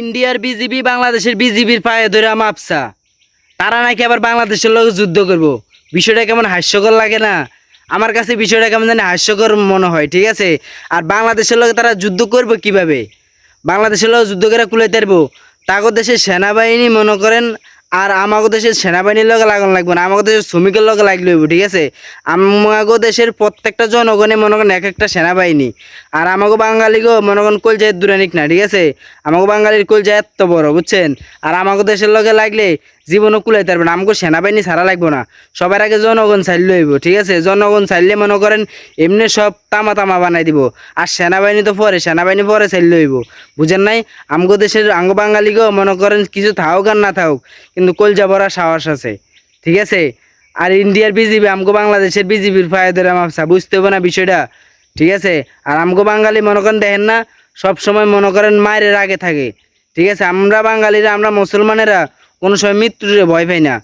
ইন্ডিয়ার বিজিবি বাংলাদেশের বিজিবির পায়ে ধরে মাপসা, তারা নাকি আবার বাংলাদেশের লোক যুদ্ধ করব। বিষয়টা কেমন হাস্যকর লাগে না? আমার কাছে বিষয়টা কেমন জানি হাস্যকর মনে হয়, ঠিক আছে। আর বাংলাদেশের লোক তারা যুদ্ধ করবে কিভাবে? বাংলাদেশের লোক যুদ্ধ করে কুলাইতে পারবো? তাগো দেশের সেনাবাহিনী মনে করেন, আর আমাগো দেশের সেনাবাহিনীর লগে লাগানো লাগবে না, আমাগো দেশের শ্রমিকের লগে লাগলে হইব, ঠিক আছে। আমাগো দেশের প্রত্যেকটা জনগণে মনে করেন এক একটা সেনাবাহিনী। আর আমাগো বাঙালিগো মনে করেন কলজায় দূরানিক না, ঠিক আছে। আমাগো বাঙালির কলজা এত বড়, বুঝছেন। আর আমাগো দেশের লগে লাগলে জীবনও কুলাইতে পারবে না, আমাকে সেনাবাহিনী ছাড়া লাগবে না। সবার আগে জনগণ চাইলে হইব, ঠিক আছে। জনগণ চাইলে মনে করেন এমনি সব তামা তামা বানাই দিব। আর সেনাবাহিনী তো পরে, সেনাবাহিনী পরে চাইলে হইব, বুঝেন নাই। আমগো দেশের আঙ্গ বাঙালিগো মনে করেন কিছু থাকুক আর না থাকুক, কিন্তু কলজা ভরা সাহস আছে, ঠিক আছে। আর ইন্ডিয়ার বিজিবি আমগো বাংলাদেশের বিজিবির পায়ে ধরে মাপসা, বুঝতে হবে না বিষয়টা, ঠিক আছে। আর আমগো বাঙালি মনে করেন দেখেন না, সব সময় মনে করেন মায়ের আগে থাকে, ঠিক আছে। আমরা বাঙালিরা, আমরা মুসলমানেরা কোনো সময় মৃত্যুর ভয় পাই না।